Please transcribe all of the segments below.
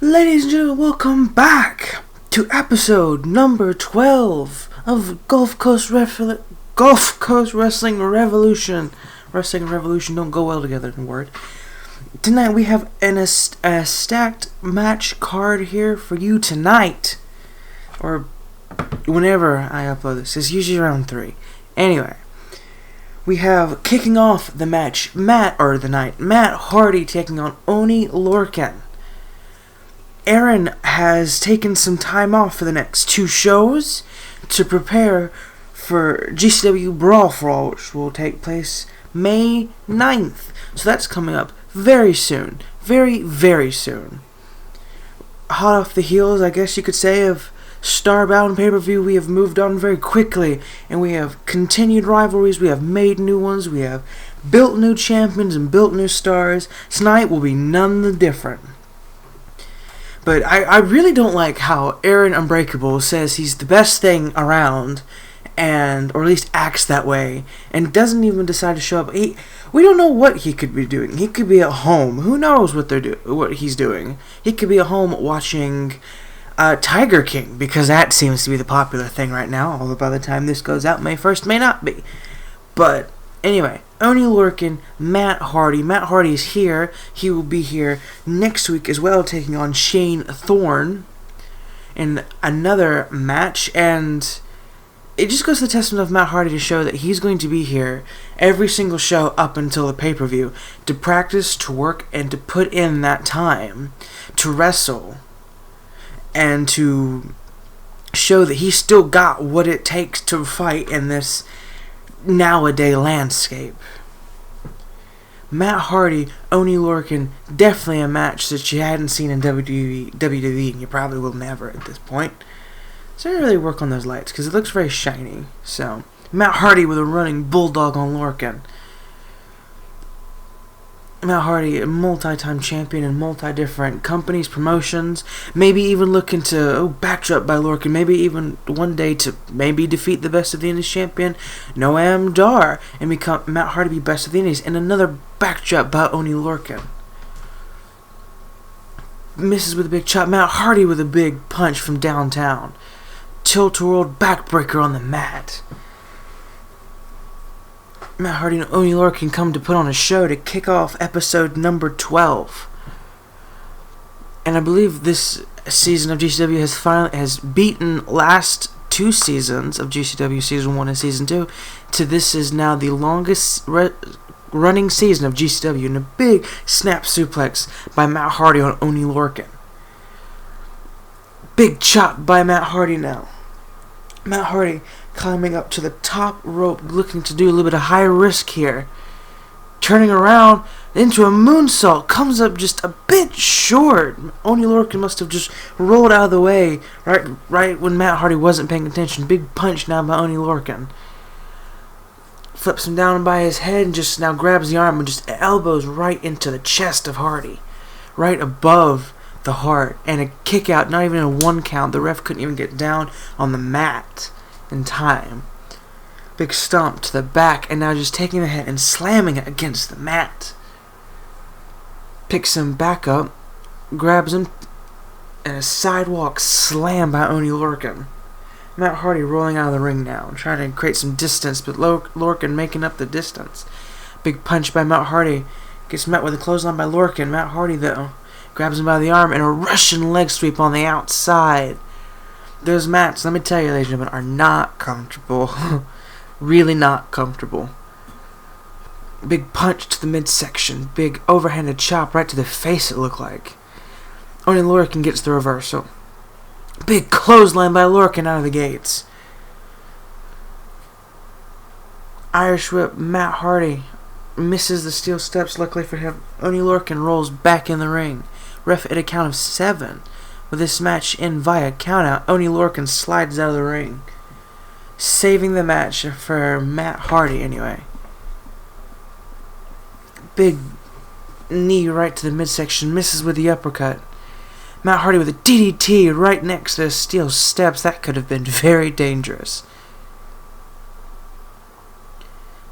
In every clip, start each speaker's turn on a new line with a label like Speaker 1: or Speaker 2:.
Speaker 1: Ladies and gentlemen, welcome back to episode number 12 of Gulf-Coast Wrestling Revolution. Wrestling and Revolution don't go well together in a word. Tonight we have a stacked match card here for you tonight. Or whenever I upload this. It's usually around 3. Anyway. We have kicking off the match, Matt Hardy taking on Oney Lorcan. Aaron has taken some time off for the next 2 shows to prepare for GCW Brawl for All, which will take place May 9th. So that's coming up very soon. Very, very soon. Hot off the heels, I guess you could say, of Starbound pay-per-view, we have moved on very quickly, and we have continued rivalries, we have made new ones, we have built new champions and built new stars. Tonight will be none the different. But I really don't like how Aaron Unbreakable says he's the best thing around, or at least acts that way, and doesn't even decide to show up. We don't know what he could be doing. He could be at home. Who knows what he's doing? He could be at home watching Tiger King, because that seems to be the popular thing right now, although by the time this goes out, May 1st may not be. But anyway, Oney Lorcan, Matt Hardy. Matt Hardy is here. He will be here next week as well, taking on Shane Thorne in another match. And it just goes to the testament of Matt Hardy to show that he's going to be here every single show up until the pay-per-view to practice, to work, and to put in that time to wrestle and to show that he's still got what it takes to fight in this nowadays landscape. Matt Hardy, Oney Lorcan, definitely a match that you hadn't seen in WWE, and you probably will never at this point. So I didn't really work on those lights because it looks very shiny. So Matt Hardy with a running bulldog on Lorcan. Matt Hardy, a multi-time champion in multi-different companies, promotions, maybe even looking to backdrop by Lorcan, maybe even one day to maybe defeat the Best of the Indies champion, Noam Dar, and become Matt Hardy be Best of the Indies, and another backdrop by Oney Lorcan. Misses with a big chop, Matt Hardy with a big punch from downtown. Tilt-a-world backbreaker on the mat. Matt Hardy and Oney Lorcan come to put on a show to kick off episode number 12. And I believe this season of GCW has beaten last 2 seasons of GCW, season 1 and season 2, to this is now the longest running season of GCW, and a big snap suplex by Matt Hardy on Oney Lorcan. Big chop by Matt Hardy now. Matt Hardy climbing up to the top rope, looking to do a little bit of high risk here. Turning around into a moonsault, comes up just a bit short. Oney Lorcan must have just rolled out of the way right when Matt Hardy wasn't paying attention. Big punch now by Oney Lorcan. Flips him down by his head and just now grabs the arm and just elbows right into the chest of Hardy. Right above the heart, and a kick out, not even a 1 count. The ref couldn't even get down on the mat in time. Big stomp to the back, and now just taking the head and slamming it against the mat. Picks him back up, grabs him, and a sidewalk slam by Oney Lorcan. Matt Hardy rolling out of the ring now, trying to create some distance, but Lorcan making up the distance. Big punch by Matt Hardy, gets met with a clothesline by Lorcan. Matt Hardy, though, grabs him by the arm and a Russian leg sweep on the outside. Those mats, let me tell you, ladies and gentlemen, are not comfortable. Really not comfortable. Big punch to the midsection. Big overhanded chop right to the face, it looked like. Oney Lorcan gets the reversal. Big clothesline by Lorcan out of the gates. Irish whip, Matt Hardy misses the steel steps, luckily for him. Oney Lorcan rolls back in the ring. Ref at a count of 7. With this match in via countout, Oney Lorcan slides out of the ring, saving the match for Matt Hardy anyway. Big knee right to the midsection, misses with the uppercut. Matt Hardy with a DDT right next to the steel steps. That could have been very dangerous.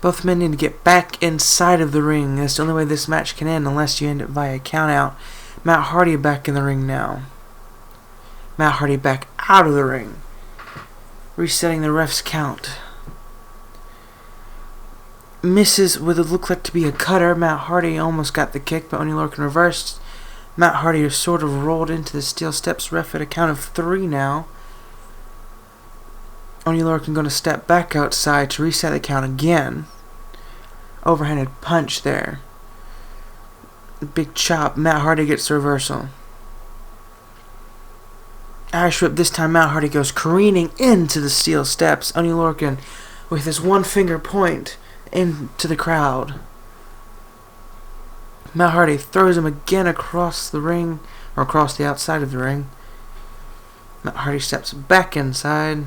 Speaker 1: Both men need to get back inside of the ring. That's the only way this match can end, unless you end it via countout. Matt Hardy back in the ring now. Matt Hardy back out of the ring. Resetting the ref's count. Misses with what looked like to be a cutter. Matt Hardy almost got the kick, but Oney Lorcan reversed. Matt Hardy is sort of rolled into the steel steps. Ref at a count of 3 now. Oney Lorcan going to step back outside to reset the count again. Overhanded punch there. Big chop. Matt Hardy gets the reversal. Irish whip. This time Matt Hardy goes careening into the steel steps. Oney Lorcan with his one finger point into the crowd. Matt Hardy throws him again across the ring, or across the outside of the ring. Matt Hardy steps back inside.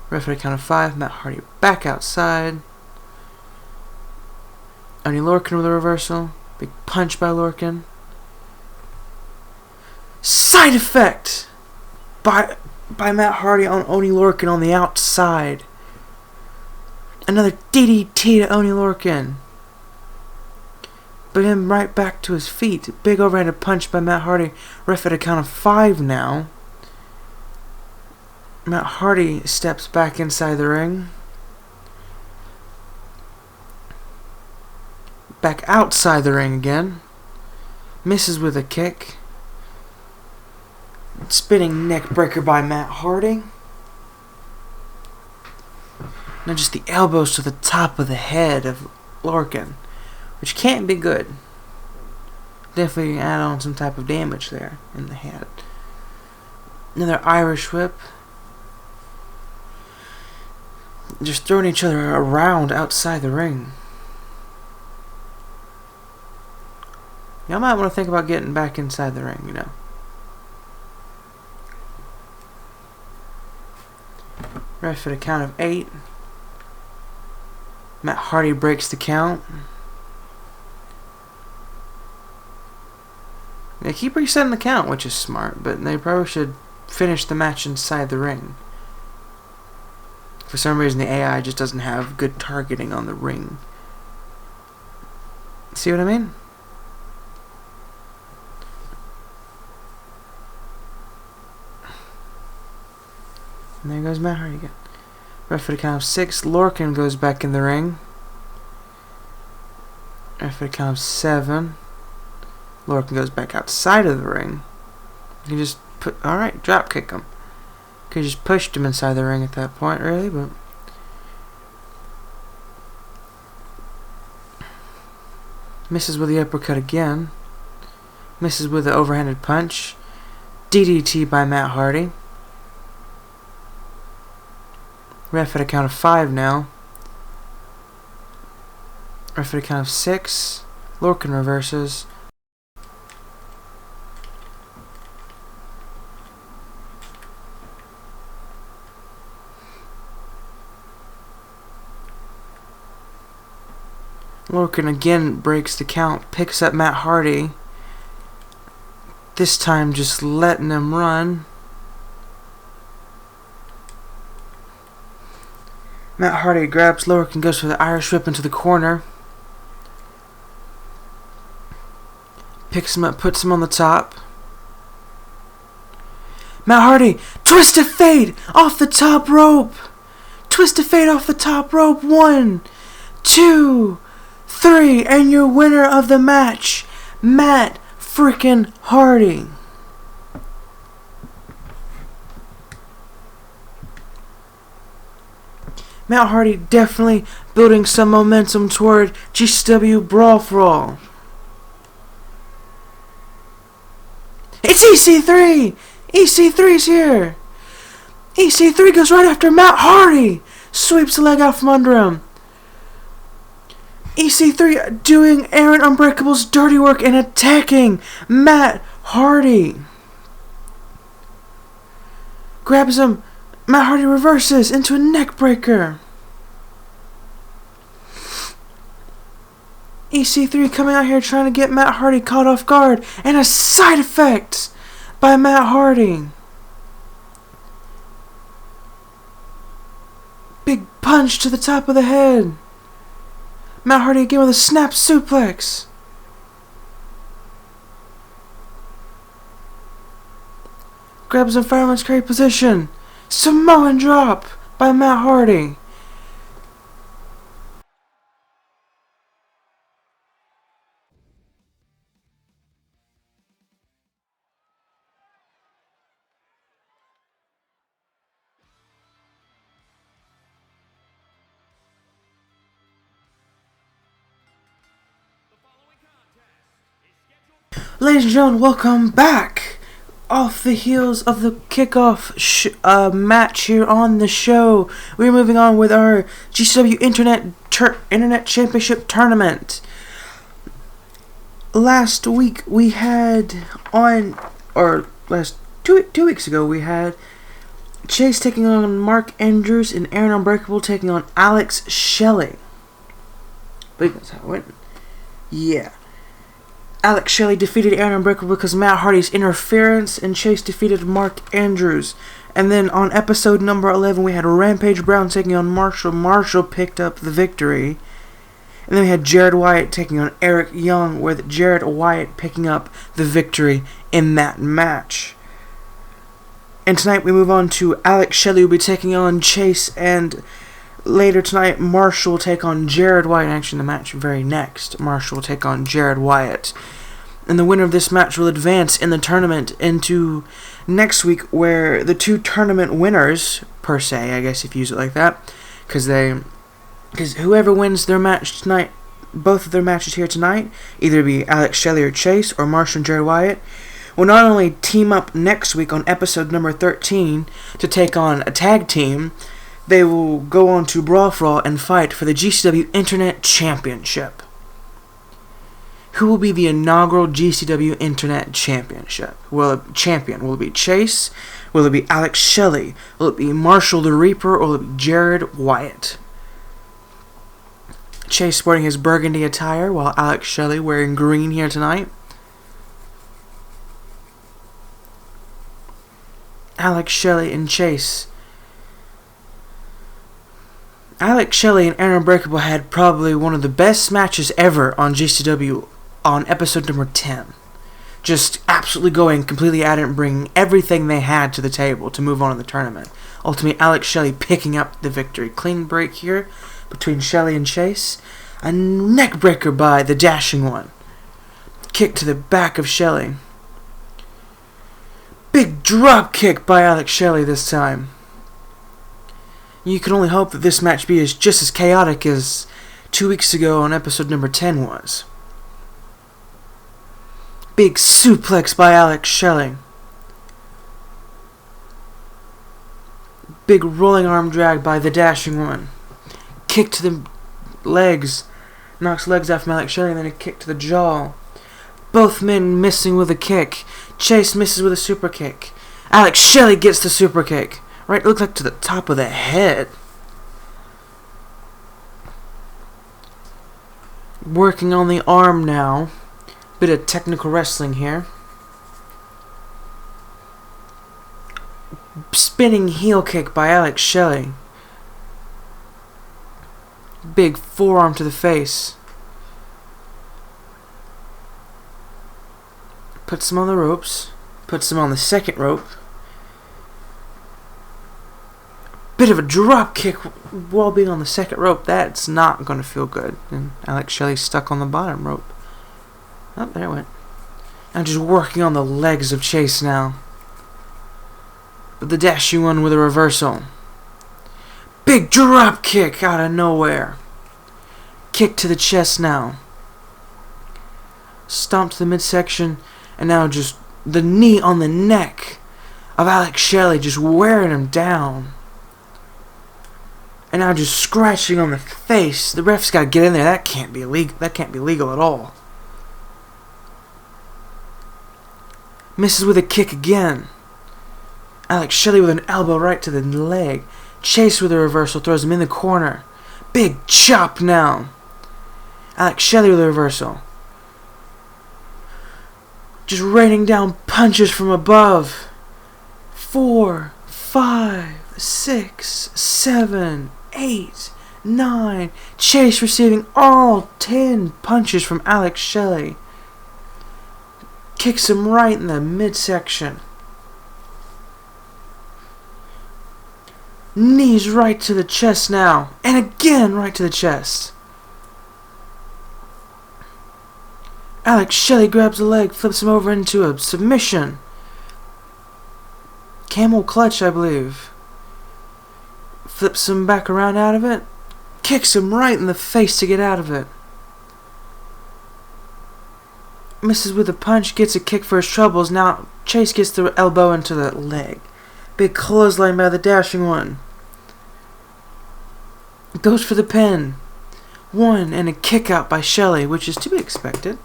Speaker 1: Ref at a count of 5. Matt Hardy back outside. Oney Lorcan with a reversal. Big punch by Lorcan. Side effect by Matt Hardy on Oney Lorcan on the outside. Another DDT to Oney Lorcan. But him right back to his feet. Big overhanded punch by Matt Hardy. Ref at a count of 5 now. Matt Hardy steps back inside the ring. Back outside the ring again. Misses with a kick. Spinning neck breaker by Matt Hardy. Now just the elbows to the top of the head of Lorcan, which can't be good. Definitely add on some type of damage there in the head. Another Irish whip. Just throwing each other around outside the ring. Y'all might want to think about getting back inside the ring, you know. Ref at a count of 8. Matt Hardy breaks the count. They keep resetting the count, which is smart, but they probably should finish the match inside the ring. For some reason, the AI just doesn't have good targeting on the ring. See what I mean? And there goes Matt Hardy again. Ref at a count of 6. Lorcan goes back in the ring. Ref at a count of 7. Lorcan goes back outside of the ring. You can just put... Alright, drop kick him. Could just pushed him inside the ring at that point, really, but... Misses with the uppercut again. Misses with the overhanded punch. DDT by Matt Hardy. Ref at a count of 5 now. Ref at a count of 6. Lorcan reverses. Lorcan again breaks the count, picks up Matt Hardy. This time just letting him run. Matt Hardy grabs Lorcan, goes for the Irish whip into the corner. Picks him up, puts him on the top. Matt Hardy, twist of fate off the top rope. Twist of fate off the top rope. 1, 2, 3, and your winner of the match, Matt freaking Hardy. Matt Hardy definitely building some momentum toward GCW Brawl for All. It's EC3! EC3's here! EC3 goes right after Matt Hardy! Sweeps the leg out from under him. EC3 doing Aaron Unbreakable's dirty work and attacking Matt Hardy. Grabs him. Matt Hardy reverses into a neck breaker. EC3 coming out here trying to get Matt Hardy caught off guard, and a side effect by Matt Hardy. Big punch to the top of the head. Matt Hardy again with a snap suplex. Grabs a fireman's carry position. Samoan drop by Matt Hardy. Ladies and gentlemen, welcome back. Off the heels of the kickoff match here on the show, we're moving on with our GCW Internet Championship Tournament. Last week we had two weeks ago we had Chase taking on Mark Andrews and Aaron Unbreakable taking on Alex Shelley. I believe that's how it went. Yeah. Alex Shelley defeated Aaron Unbreakable because Matt Hardy's interference, and Chase defeated Mark Andrews. And then on episode number 11, we had Rampage Brown taking on Marshall. Marshall picked up the victory. And then we had Jared Wyatt taking on Eric Young, with Jared Wyatt picking up the victory in that match. And tonight we move on to Alex Shelley will be taking on Chase, and later tonight, Marshall will take on Jared Wyatt. Actually, the match very next, Marshall will take on Jared Wyatt. And the winner of this match will advance in the tournament into next week, where the two tournament winners, per se, I guess if you use it like that, because whoever wins their match tonight, both of their matches here tonight, either be Alex Shelley or Chase, or Marshall and Jared Wyatt, will not only team up next week on episode number 13 to take on a tag team, they will go on to Brawl for All and fight for the GCW Internet Championship. Who will be the inaugural GCW Internet Championship? Will it be Chase? Will it be Alex Shelley? Will it be Marshall the Reaper? Or will it be Jared Wyatt? Chase sporting his burgundy attire, while Alex Shelley wearing green here tonight. Alex Shelley and Chase. Alex Shelley and Aaron Unbreakable had probably one of the best matches ever on GCW on episode number 10. Just absolutely going completely at it and bringing everything they had to the table to move on in the tournament. Ultimately, Alex Shelley picking up the victory. Clean break here between Shelley and Chase. A neck breaker by the Dashing One. Kick to the back of Shelley. Big drop kick by Alex Shelley this time. You can only hope that this match be just as chaotic as 2 weeks ago on episode number 10 was. Big suplex by Alex Shelley. Big rolling arm drag by the Dashing One. Kick to the legs. Knocks legs out from Alex Shelley, and then a kick to the jaw. Both men missing with a kick. Chase misses with a super kick. Alex Shelley gets the super kick. Right, it looked like to the top of the head. Working on the arm now. Bit of technical wrestling here. Spinning heel kick by Alex Shelley. Big forearm to the face. Puts him on the ropes. Puts him on the second rope. Bit of a drop kick while being on the second rope. That's not going to feel good. And Alex Shelley's stuck on the bottom rope. Oh, there it went. I'm just working on the legs of Chase now. But the Dashing One with a reversal. Big drop kick out of nowhere. Kick to the chest now. Stomp to the midsection. And now just the knee on the neck of Alex Shelley, just wearing him down. And now just scratching on the face. The ref's got to get in there. That can't be illegal. That can't be legal at all. Misses with a kick again. Alex Shelley with an elbow right to the leg. Chase with a reversal, throws him in the corner. Big chop now. Alex Shelley with a reversal. Just raining down punches from above. 4, 5, 6, 7, 8, 9. Chase receiving all 10 punches from Alex Shelley. Kicks him right in the midsection. Knees right to the chest now. And again right to the chest. Alex Shelley grabs a leg, flips him over into a submission. Camel clutch, I believe. Flips him back around out of it. Kicks him right in the face to get out of it. Misses with a punch, gets a kick for his troubles. Now Chase gets the elbow into the leg. Big clothesline by the Dashing One. Goes for the pin. One and a kick out by Shelley, which is to be expected.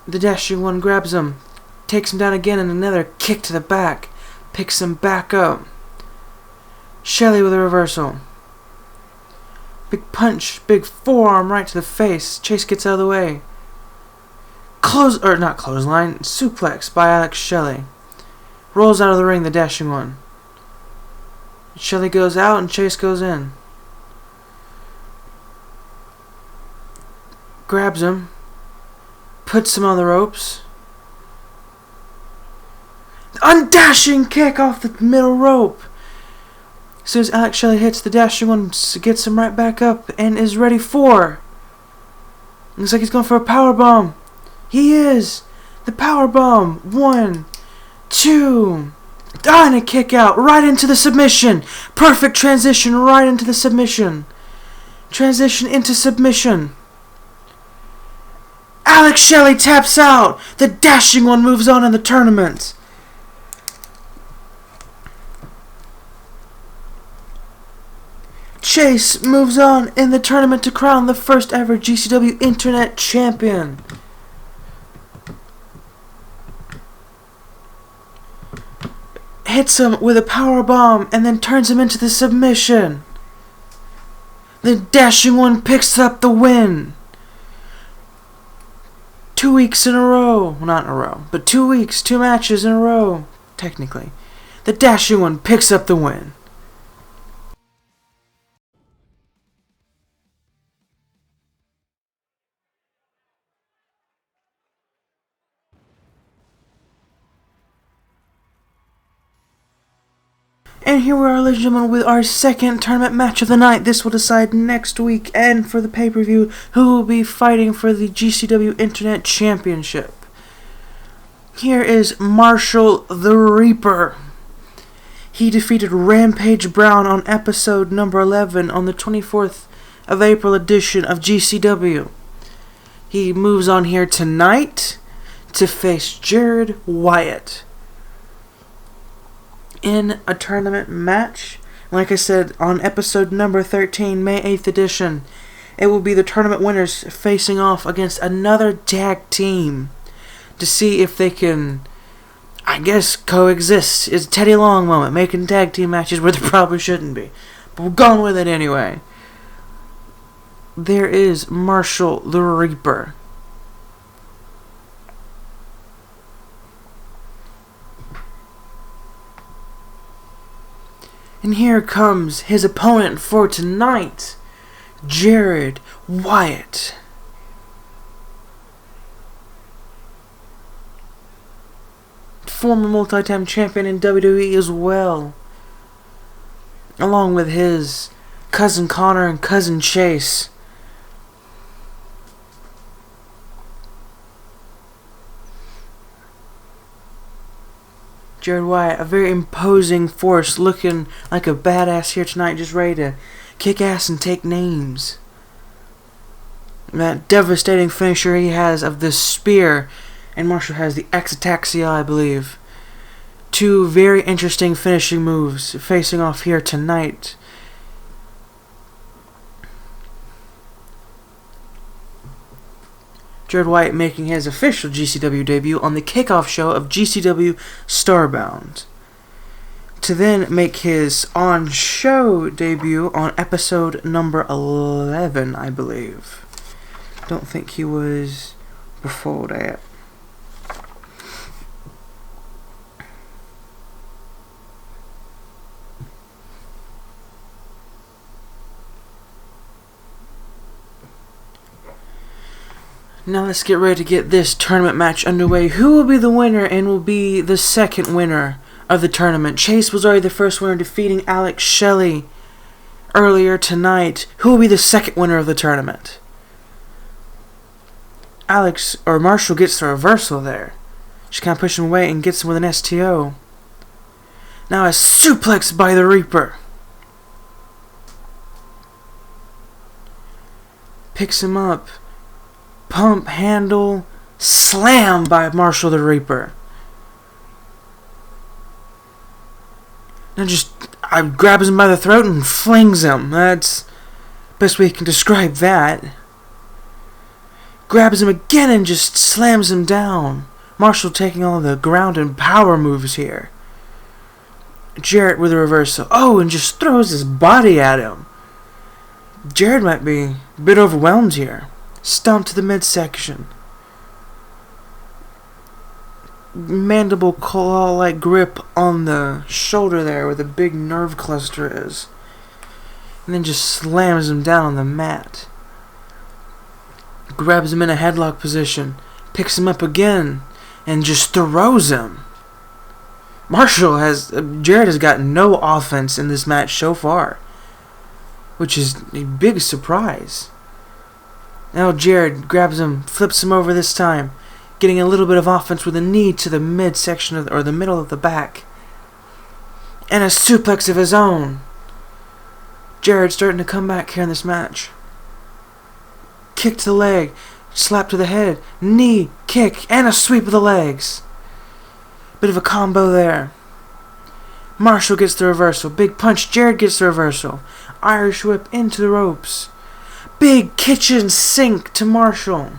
Speaker 1: The Dashing One grabs him. Takes him down again and another kick to the back. Picks him back up. Shelley with a reversal. Big punch, big forearm right to the face. Chase gets out of the way. Not clothesline, suplex by Alex Shelley. Rolls out of the ring, the Dashing One. Shelley goes out and Chase goes in. Grabs him. Puts him on the ropes. Undashing kick off the middle rope. As soon as Alex Shelley hits, the Dashing One gets him right back up and is ready for. Looks like he's going for a powerbomb. He is. The powerbomb. 1, 2. And a kick out right into the submission. Perfect transition right into the submission. Transition into submission. Alex Shelley taps out. The Dashing One moves on in the tournament. Chase moves on in the tournament to crown the first ever GCW Internet Champion. Hits him with a powerbomb and then turns him into the submission. The Dashing One picks up the win. 2 weeks in a row. Well, not in a row, but 2 weeks, 2 matches in a row, technically. The Dashing One picks up the win. And here we are, ladies and gentlemen, with our second tournament match of the night. This will decide next week, and for the pay-per-view, who will be fighting for the GCW Internet Championship. Here is Marshall the Reaper. He defeated Rampage Brown on episode number 11 on the 24th of April edition of GCW. He moves on here tonight to face Jared Wyatt in a tournament match. Like I said, on episode number 13, May 8th edition, it will be the tournament winners facing off against another tag team to see if they can, I guess, coexist. It's a Teddy Long moment, making tag team matches where there probably shouldn't be. But we're going with it anyway. There is Marshall the Reaper. And here comes his opponent for tonight, Jared Wyatt. Former multi-time champion in WWE as well, along with his cousin Connor and cousin Chase. Jared Wyatt, a very imposing force, looking like a badass here tonight, just ready to kick ass and take names. That devastating finisher he has of the spear, and Marshall has the X-Ataxia, I believe. 2 very interesting finishing moves facing off here tonight. Jared Wyatt making his official GCW debut on the kickoff show of GCW Starbound, to then make his on-show debut on episode number 11, I believe. Don't think he was before that. Now let's get ready to get this tournament match underway. Who will be the winner and will be the second winner of the tournament? Chase was already the first winner, defeating Alex Shelley earlier tonight. Who will be the second winner of the tournament? Alex, or Marshall, gets the reversal there. She kind of pushes him away and gets him with an STO. Now a suplex by the Reaper. Picks him up. Pump, handle, slam by Marshall the Reaper. Now just grabs him by the throat and flings him. That's the best way you can describe that. Grabs him again and just slams him down. Marshall taking all the ground and power moves here. Jarrett with a reversal. Oh, and just throws his body at him. Jarrett might be a bit overwhelmed here. Stomp to the midsection. Mandible claw-like grip on the shoulder there where the big nerve cluster is. And then just slams him down on the mat. Grabs him in a headlock position. Picks him up again. And just throws him. Jarrett has gotten no offense in this match so far. Which is a big surprise. Now Jarrett grabs him, flips him over this time, getting a little bit of offense with a knee to the midsection or the middle of the back. And a suplex of his own. Jarrett starting to come back here in this match. Kick to the leg, slap to the head, knee, kick, and a sweep of the legs. Bit of a combo there. Marshall gets the reversal. Big punch, Jarrett gets the reversal. Irish whip into the ropes. Big kitchen sink to Marshall.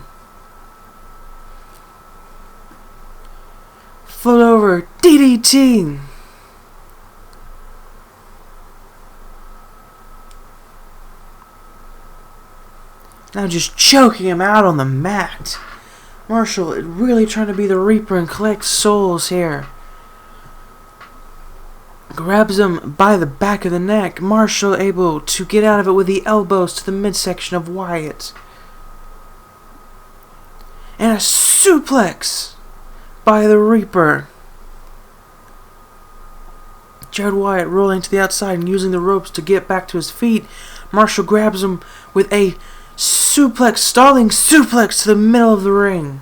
Speaker 1: Foot over, DDT. Now just choking him out on the mat. Marshall really trying to be the Reaper and collect souls here. Grabs him by the back of the neck. Marshall able to get out of it with the elbows to the midsection of Wyatt. And a suplex by the Reaper. Jared Wyatt rolling to the outside and using the ropes to get back to his feet. Marshall grabs him with a suplex, stalling suplex to the middle of the ring.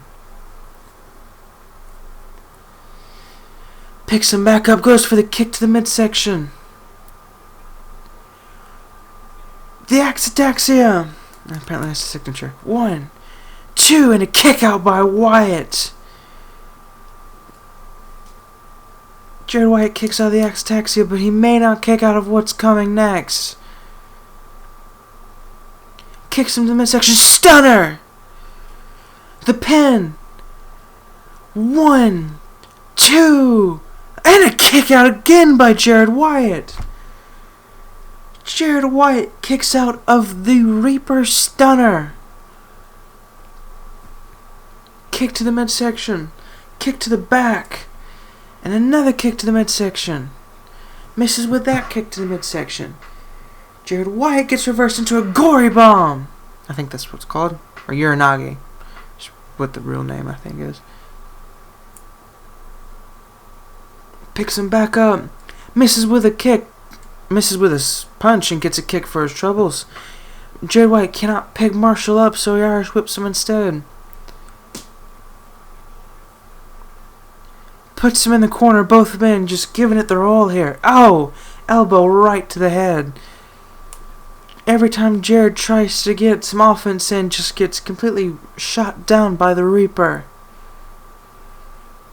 Speaker 1: Picks him back up, goes for the kick to the midsection. The Axataxia. Apparently that's the signature. 1, 2, and a kick out by Wyatt. Jared Wyatt kicks out of the Axataxia, but he may not kick out of what's coming next. Kicks him to the midsection. Stunner! The pin. 1, 2... and a kick out again by Jared Wyatt. Jared Wyatt kicks out of the Reaper Stunner. Kick to the midsection. Kick to the back. And another kick to the midsection. Misses with that kick to the midsection. Jared Wyatt gets reversed into a gory bomb. I think that's what it's called. Or Uranage. That's what the real name I think is. Picks him back up. Misses with a kick. Misses with a punch and gets a kick for his troubles. Jared Wyatt cannot pick Marshall up, so he Irish whips him instead. Puts him in the corner, both men just giving it their all here. Oh! Elbow right to the head. Every time Jared tries to get some offense in, just gets completely shot down by the Reaper.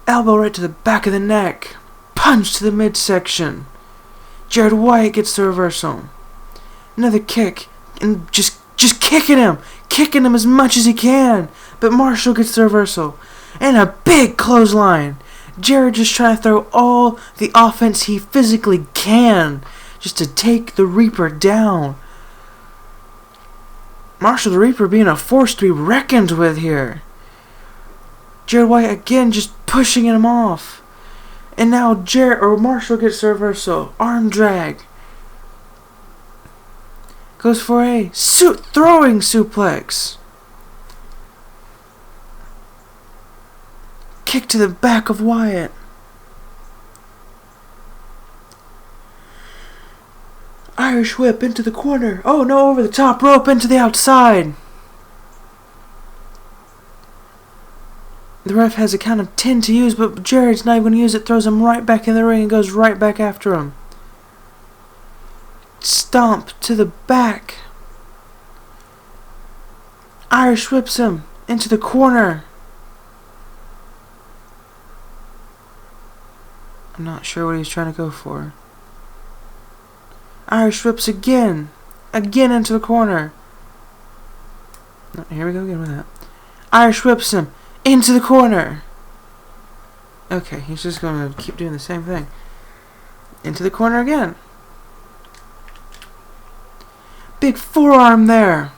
Speaker 1: Elbow right to the back of the neck. Punch to the midsection. Jared Wyatt gets the reversal. Another kick. And just kicking him. Kicking him as much as he can. But Marshall gets the reversal. And a big clothesline. Jared just trying to throw all the offense he physically can. Just to take the Reaper down. Marshall the Reaper being a force to be reckoned with here. Jared Wyatt again just pushing him off. And now Marshall gets the reversal. Arm drag. Goes for a throwing suplex. kick to the back of Wyatt. Irish whip into the corner. Oh no, over the top rope into the outside. The ref has a count of 10 to use, but Jared's not even going to use it. Throws him right back in the ring and goes right back after him. Stomp to the back. Irish whips him into the corner. I'm not sure what he's trying to go for. Irish whips again. Again into the corner. Oh, here we go again with that. Irish whips him into the corner. Okay, he's just going to keep doing the same thing. Into the corner again. Big forearm there.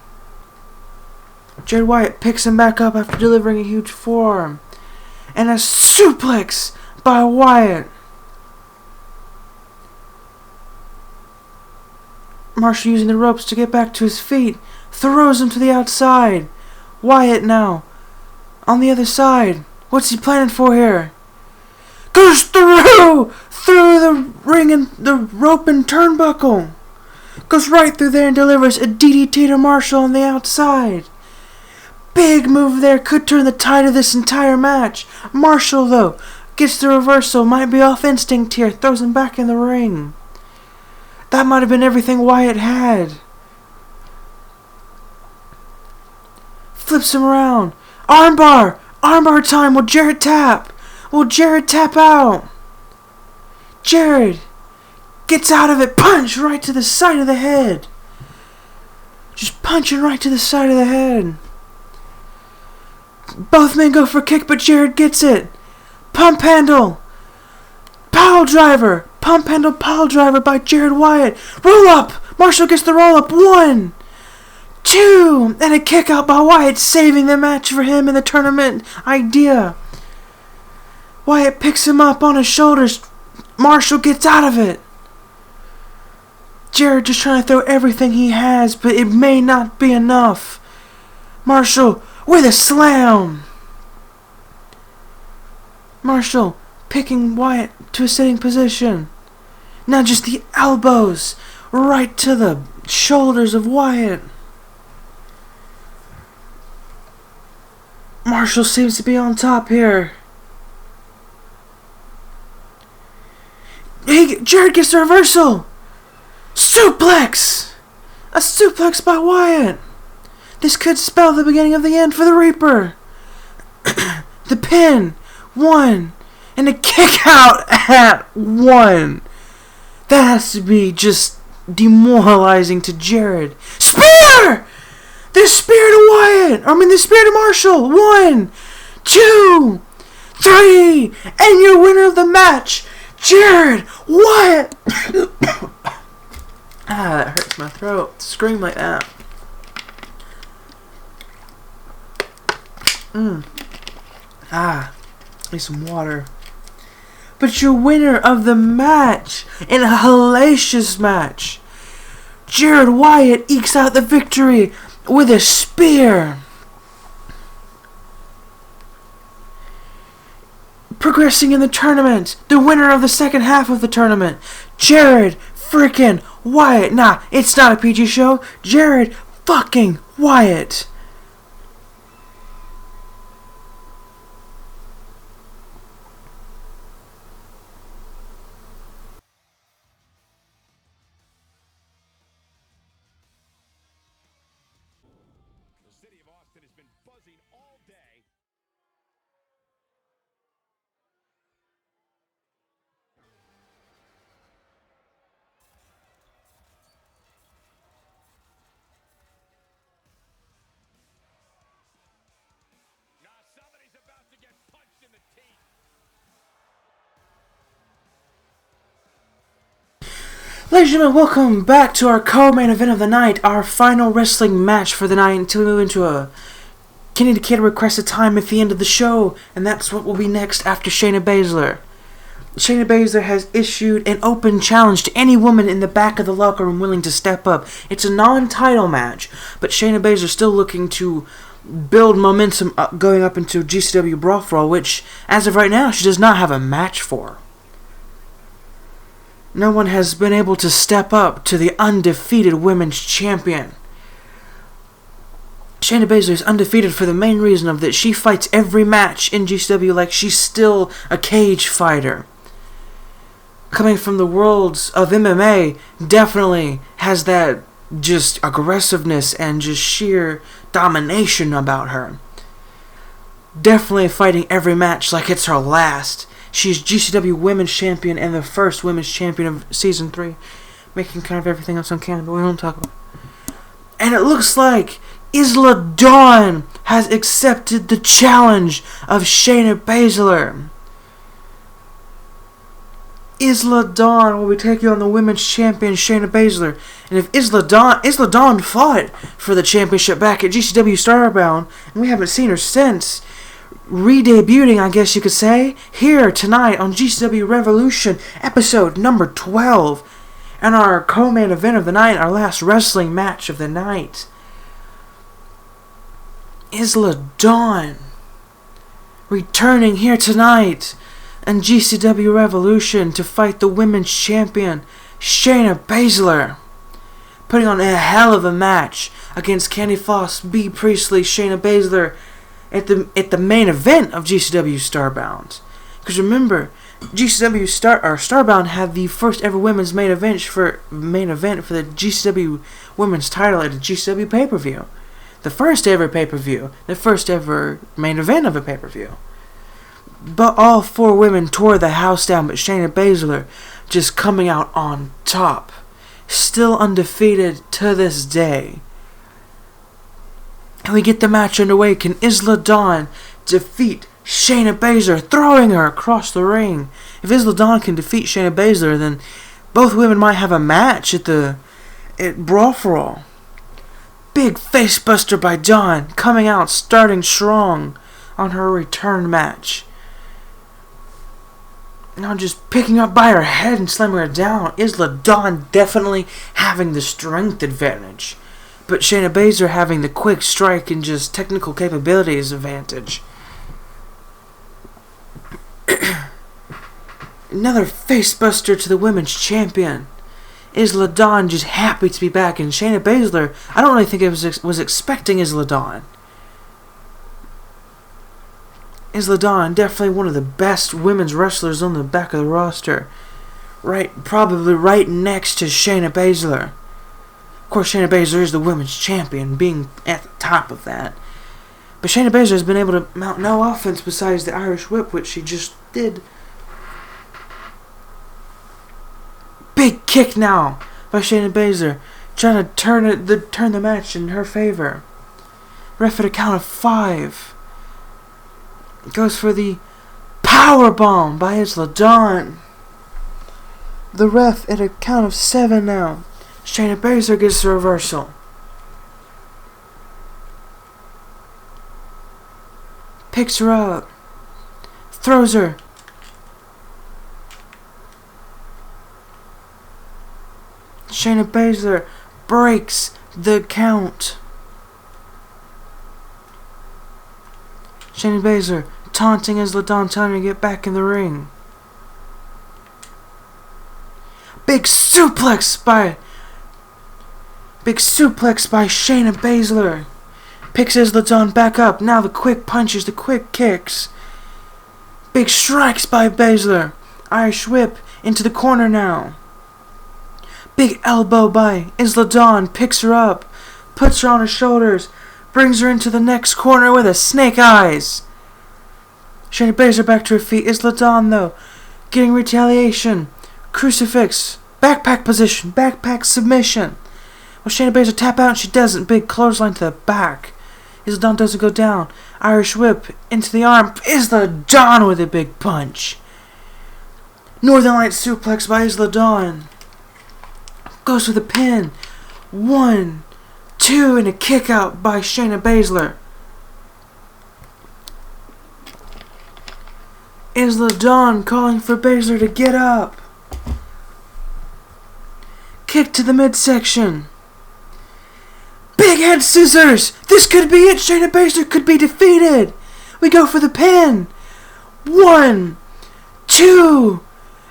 Speaker 1: Jared Wyatt picks him back up after delivering a huge forearm. And a suplex by Wyatt. Marshall using the ropes to get back to his feet. Throws him to the outside. Wyatt now on the other side. What's he planning for here? Goes through the ring and the rope and turnbuckle. Goes right through there and delivers a DDT to Marshall on the outside. Big move there. Could turn the tide of this entire match. Marshall, though, gets the reversal. Might be off instinct here. Throws him back in the ring. That might have been everything Wyatt had. Flips him around. Armbar! Armbar time! Will Jared tap? Will Jared tap out? Jared gets out of it. Punch right to the side of the head. Just punching right to the side of the head. Both men go for a kick, but Jared gets it. Pump handle. Pile driver. Pump handle pile driver by Jared Wyatt. Roll up. Marshall gets the roll up. 1, 2, and a kick out by Wyatt, saving the match for him in the tournament idea. Wyatt picks him up on his shoulders. Marshall gets out of it. Jared just trying to throw everything he has, but it may not be enough. Marshall with a slam. Marshall picking Wyatt to a sitting position. Now just the elbows right to the shoulders of Wyatt. Marshall seems to be on top here. Jared gets the reversal. Suplex! A suplex by Wyatt. This could spell the beginning of the end for the Reaper. The pin. 1. And a kick out at 1. That has to be just demoralizing to Jared. Spear! The spear to Wyatt. The spear to Marshall. 1, 2, 3. And your winner of the match, Jared Wyatt. That hurts my throat. Scream like that. Need some water. But your winner of the match, in a hellacious match, Jared Wyatt ekes out the victory with a spear. Progressing in the tournament, the winner of the second half of the tournament, Jared freaking Wyatt. Nah, it's not a PG show. Jared fucking Wyatt. Ladies and gentlemen, welcome back to our co-main event of the night, our final wrestling match for the night until we move into a Kenny Decatur request a time at the end of the show, and that's what will be next after Shayna Baszler. Shayna Baszler has issued an open challenge to any woman in the back of the locker room willing to step up. It's a non-title match, but Shayna Baszler still looking to build momentum going up into GCW Brawl for All, which, as of right now, she does not have a match for. No one has been able to step up to the undefeated women's champion. Shayna Baszler is undefeated for the main reason of that she fights every match in GCW like she's still a cage fighter. Coming from the worlds of MMA, definitely has that just aggressiveness and just sheer domination about her. Definitely fighting every match like it's her last. She's GCW Women's Champion and the first Women's Champion of Season 3. Making kind of everything else on camera, but we don't talk about it. And it looks like Isla Dawn has accepted the challenge of Shayna Baszler. Isla Dawn will be taking on the Women's Champion Shayna Baszler. And if Isla Dawn fought for the championship back at GCW Starbound, and we haven't seen her since, re-debuting, I guess you could say, here tonight on GCW Revolution, episode number 12, and our co-main event of the night, our last wrestling match of the night. Isla Dawn returning here tonight in GCW Revolution to fight the women's champion, Shayna Baszler, putting on a hell of a match against Candy Floss, Bea Priestley, Shayna Baszler, at the main event of GCW Starbound. Because remember, GCW Starbound had the first ever women's main event for the GCW women's title at the GCW pay-per-view. The first ever pay-per-view. The first ever main event of a pay-per-view. But all four women tore the house down, but Shayna Baszler just coming out on top. Still undefeated to this day. And we get the match underway. Can Isla Dawn defeat Shayna Baszler, throwing her across the ring? If Isla Dawn can defeat Shayna Baszler, then both women might have a match at Brawl for All. Big facebuster by Dawn, coming out starting strong on her return match. Now just picking up by her head and slamming her down. Isla Dawn definitely having the strength advantage, but Shayna Baszler having the quick strike and just technical capabilities advantage. Another facebuster to the women's champion. Isla Dawn just happy to be back, and Shayna Baszler, I don't really think it was expecting Isla Dawn. Isla Dawn, definitely one of the best women's wrestlers on the back of the roster. Probably right next to Shayna Baszler. Of course, Shayna Baszler is the women's champion, being at the top of that. But Shayna Baszler has been able to mount no offense besides the Irish Whip, which she just did. Big kick now by Shayna Baszler, trying to turn the match in her favor. Ref at a count of 5. Goes for the power bomb by Isla Dawn. The ref at a count of 7 now. Shayna Baszler gets the reversal. Picks her up. Throws her. Shayna Baszler breaks the count. Shayna Baszler taunting Isla Dawn, telling her to get back in the ring. Big suplex by Shayna Baszler. Picks Isla Dawn back up. Now the quick punches, the quick kicks. Big strikes by Baszler. Irish Whip into the corner now. Big elbow by Isla Dawn. Picks her up. Puts her on her shoulders. Brings her into the next corner with a snake eyes. Shayna Baszler back to her feet. Isla Dawn, though, getting retaliation. Crucifix. Backpack position. Backpack submission. Well, Shayna Baszler tap out and she doesn't. Big clothesline to the back. Isla Dawn doesn't go down. Irish Whip into the arm. Isla Dawn with a big punch. Northern Light suplex by Isla Dawn. Goes for the pin. 1, 2, and a kick out by Shayna Baszler. Isla Dawn calling for Baszler to get up. Kick to the midsection. Big head scissors! This could be it! Shayna Baszler could be defeated! We go for the pin! 1, 2...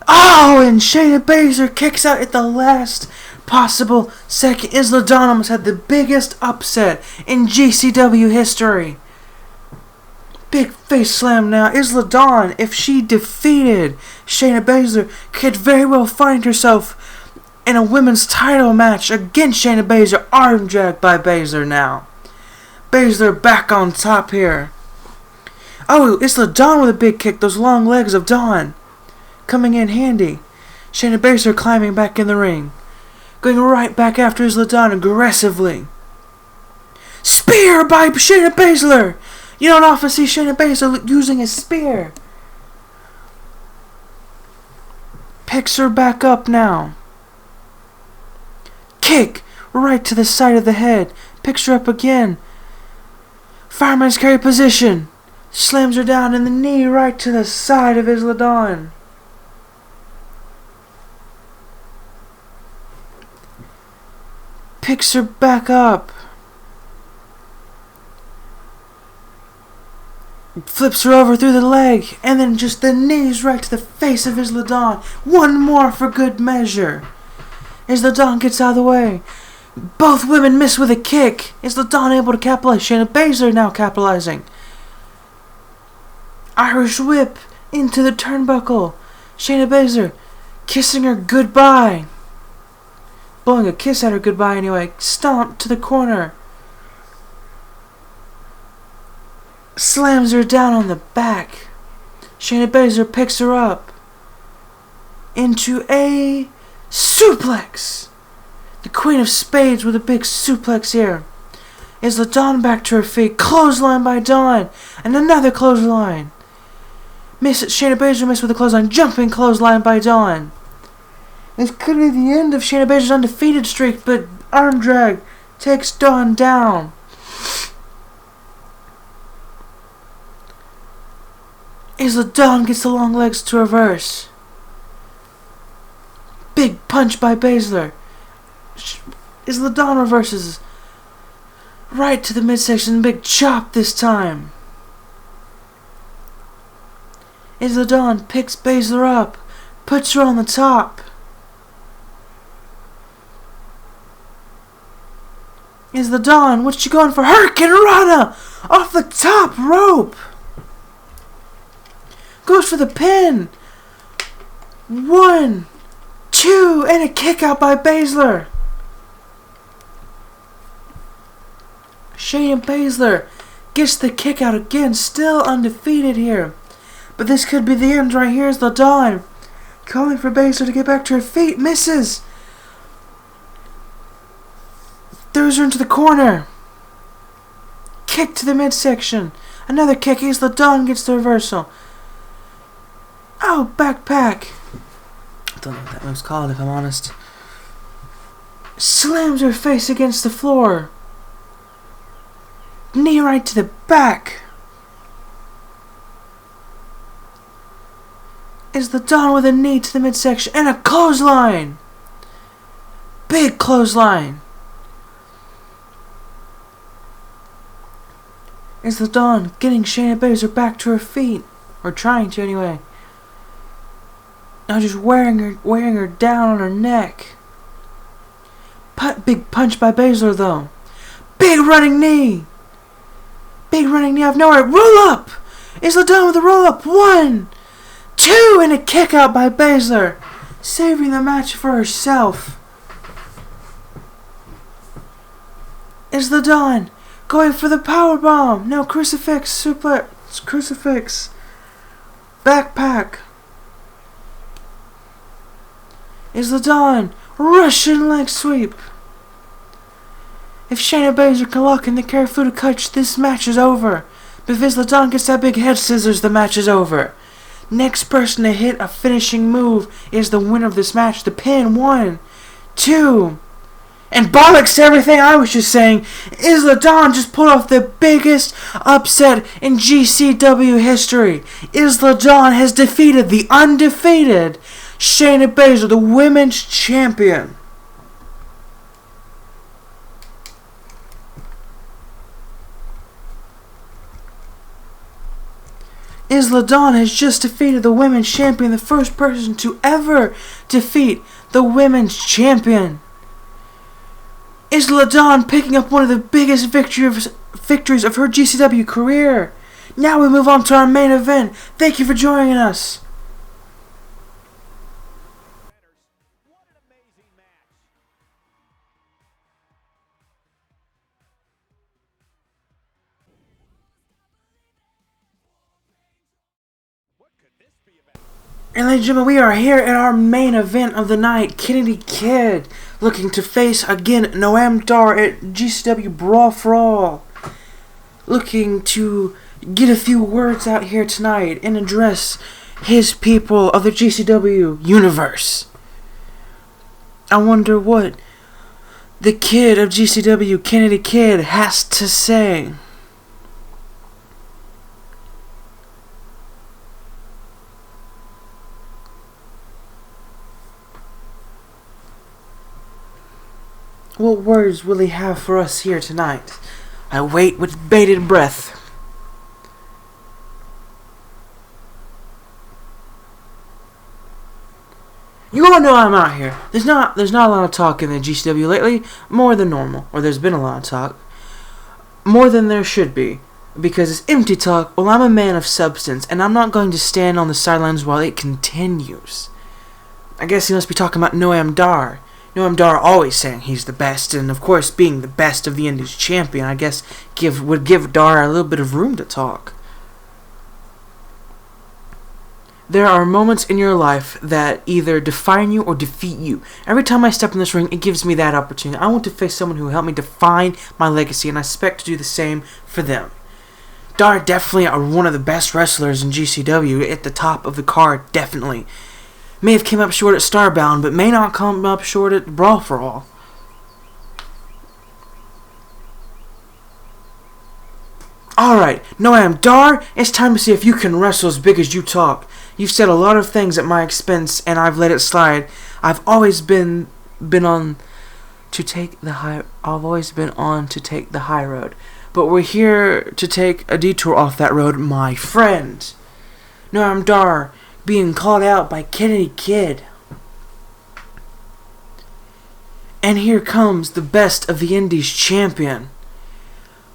Speaker 1: Oh, and Shayna Baszler kicks out at the last possible second. Isla Dawn almost had the biggest upset in GCW history. Big face slam now. Isla Dawn, if she defeated Shayna Baszler, could very well find herself in a women's title match against Shayna Baszler. Arm drag by Baszler now. Baszler back on top here. Oh, Isla Dawn with a big kick. Those long legs of Dawn coming in handy. Shayna Baszler climbing back in the ring. Going right back after Isla Dawn aggressively. Spear by Shayna Baszler! You don't often see Shayna Baszler using a spear. Picks her back up now. Kick right to the side of the head. Picks her up again. Fireman's carry position. Slams her down in the knee right to the side of Isla Dawn. Picks her back up. Flips her over through the leg. And then just the knees right to the face of Isla Dawn. One more for good measure. Isla Dawn gets out of the way. Both women miss with a kick. Isla Dawn able to capitalize. Shayna Baszler now capitalizing. Irish whip into the turnbuckle. Shayna Baszler kissing her goodbye. Blowing a kiss at her goodbye anyway. Stomp to the corner. Slams her down on the back. Shayna Baszler picks her up into a suplex. The Queen of Spades with a big suplex here. Isla Dawn back to her feet. Clothesline by Dawn. And another clothesline. Shayna Baszler missed with a clothesline. Jumping clothesline by Dawn. This could be the end of Shayna Baszler's undefeated streak, but arm drag takes Dawn down. Isla Dawn gets the long legs to reverse. Big punch by Baszler. Isla Dawn reverses. Right to the midsection. Big chop this time. Isla Dawn picks Baszler up. Puts her on the top. Isla Dawn, what's she going for? Hurricane Rana off the top rope. Goes for the pin. 1, 2, and a kick out by Baszler. Shayna Baszler gets the kick out again, still undefeated here. But this could be the end right here. Isla Dawn calling for Baszler to get back to her feet. Misses. Throws her into the corner. Kick to the midsection. Another kick. Isla Dawn gets the reversal. Oh, backpack. I don't know what that move's called, if I'm honest. Slams her face against the floor. Knee right to the back. Isla Dawn with a knee to the midsection. And a clothesline. Big clothesline. Isla Dawn getting Shayna Baszler back to her feet. Or trying to anyway. Now just wearing her down on her neck. Big punch by Baszler though. Big running knee. Big running knee out of nowhere. Roll up. Isla Dawn with a roll up. 1, 2, and a kick out by Baszler. Saving the match for herself. Isla Dawn going for the powerbomb. No, crucifix. Suplex. Crucifix. Backpack. Isla Dawn, Russian leg sweep. If Shayna Baszler can lock in the Karafuda clutch, this match is over. But if Isla Dawn gets that big head scissors, the match is over. Next person to hit a finishing move is the winner of this match. The pin. 1, 2. And bollocks to everything I was just saying. Isla Dawn just pulled off the biggest upset in GCW history. Isla Dawn has defeated the undefeated Shayna Baszler, the women's champion. Isla Dawn has just defeated the women's champion, the first person to ever defeat the women's champion. Isla Dawn picking up one of the biggest victories of her GCW career. Now we move on to our main event. Thank you for joining us. And ladies and gentlemen, we are here at our main event of the night. Kennedy Kid looking to face again Noam Dar at GCW Brawl for All. Looking to get a few words out here tonight and address his people of the GCW universe. I wonder what the kid of GCW, Kennedy Kid, has to say. What words will he have for us here tonight? I wait with bated breath. You all know I'm out here. There's not a lot of talk in the GCW lately, more than normal, or there's been a lot of talk, more than there should be, because it's empty talk. Well, I'm a man of substance, and I'm not going to stand on the sidelines while it continues. I guess he must be talking about Noam Dar. Noam Dar always saying he's the best, and of course being the best of the Indies champion, I guess would give Dar a little bit of room to talk. There are moments in your life that either define you or defeat you. Every time I step in this ring, it gives me that opportunity. I want to face someone who helped me define my legacy, and I expect to do the same for them. Dar definitely are one of the best wrestlers in GCW, at the top of the card, definitely. May have came up short at Starbound, but may not come up short at Brawl for All. Alright, Noam Dar, it's time to see if you can wrestle as big as you talk. You've said a lot of things at my expense, and I've let it slide. I've always been on to take the high road. But we're here to take a detour off that road, my friend. Noam Dar being called out by Kennedy Kid. And here comes the best of the Indies champion,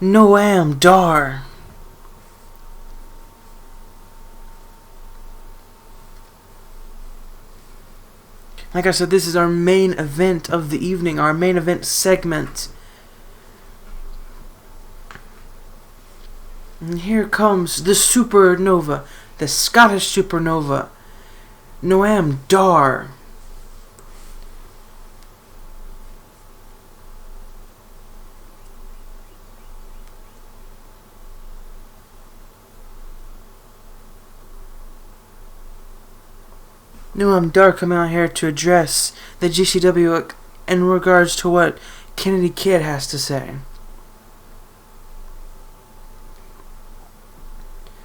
Speaker 1: Noam Dar. Like I said, this is our main event of the evening, our main event segment. And here comes the supernova, the Scottish supernova, Noam Dar. Noam Dar coming out here to address the GCW in regards to what Kennedy Kid has to say.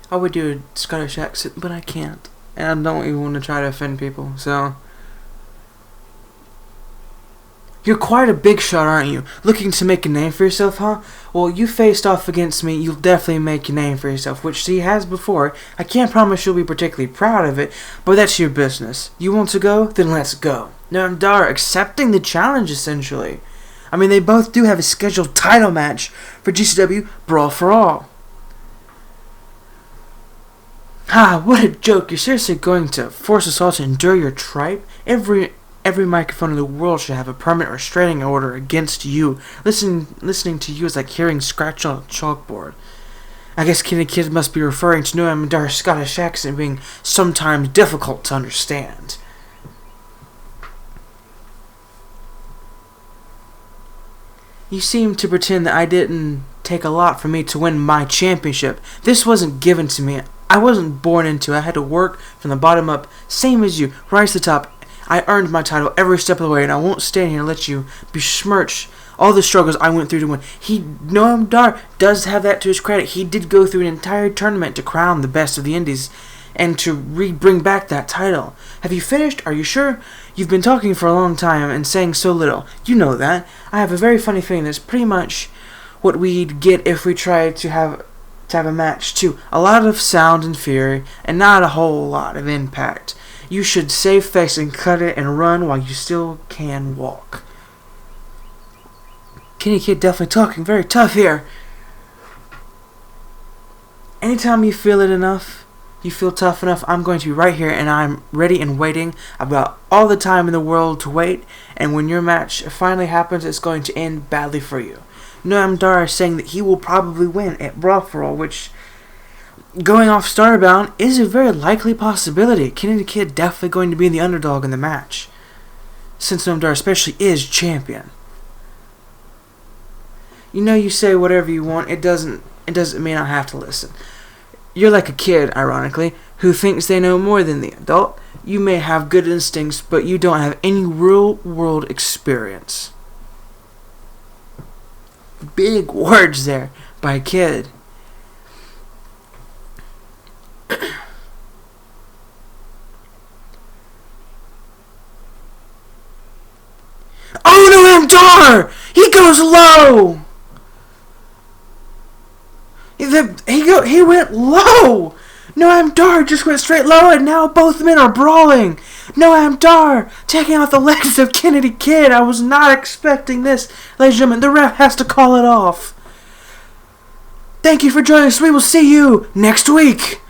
Speaker 1: I would do a Scottish accent, but I can't. And I don't even want to try to offend people, so. You're quite a big shot, aren't you? Looking to make a name for yourself, huh? Well, you faced off against me, you'll definitely make a name for yourself, which she has before. I can't promise you'll be particularly proud of it, but that's your business. You want to go? Then let's go. Noam Dar accepting the challenge, essentially. I mean, they both do have a scheduled title match for GCW Brawl for All. What a joke. You're seriously going to force us all to endure your tripe? Every microphone in the world should have a permanent restraining order against you. Listening to you is like hearing scratch on a chalkboard. I guess Kennedy Kid must be referring to Noam Dar's Scottish accent being sometimes difficult to understand. You seem to pretend that I didn't take a lot for me to win my championship. This wasn't given to me. I wasn't born into it. I had to work from the bottom up, same as you, rise to the top. I earned my title every step of the way, and I won't stand here and let you besmirch all the struggles I went through to win. Noam Dar does have that to his credit. He did go through an entire tournament to crown the best of the Indies and to bring back that title. Have you finished? Are you sure? You've been talking for a long time and saying so little. You know that. I have a very funny feeling that's pretty much what we'd get if we tried to have type of match too. A lot of sound and fury, and not a whole lot of impact. You should save face and cut it and run while you still can walk. Kenny Kid definitely talking very tough here. Anytime you feel it enough, you feel tough enough, I'm going to be right here and I'm ready and waiting. I've got all the time in the world to wait, and when your match finally happens, it's going to end badly for you. Noam Dar is saying that he will probably win at Brawl for All, which, going off Starbound, is a very likely possibility. Kenny the Kid definitely going to be the underdog in the match, since Noam Dar especially is champion. You know, you say whatever you want, it doesn't mean I have to listen. You're like a kid, ironically, who thinks they know more than the adult. You may have good instincts, but you don't have any real-world experience. Big words there by a kid. Oh no, Amdar! He goes low! He went low! Noam Dar just went straight low, and now both men are brawling. Noam Dar taking out the legs of Kennedy Kid. I was not expecting this. Ladies and gentlemen, the ref has to call it off. Thank you for joining us. We will see you next week.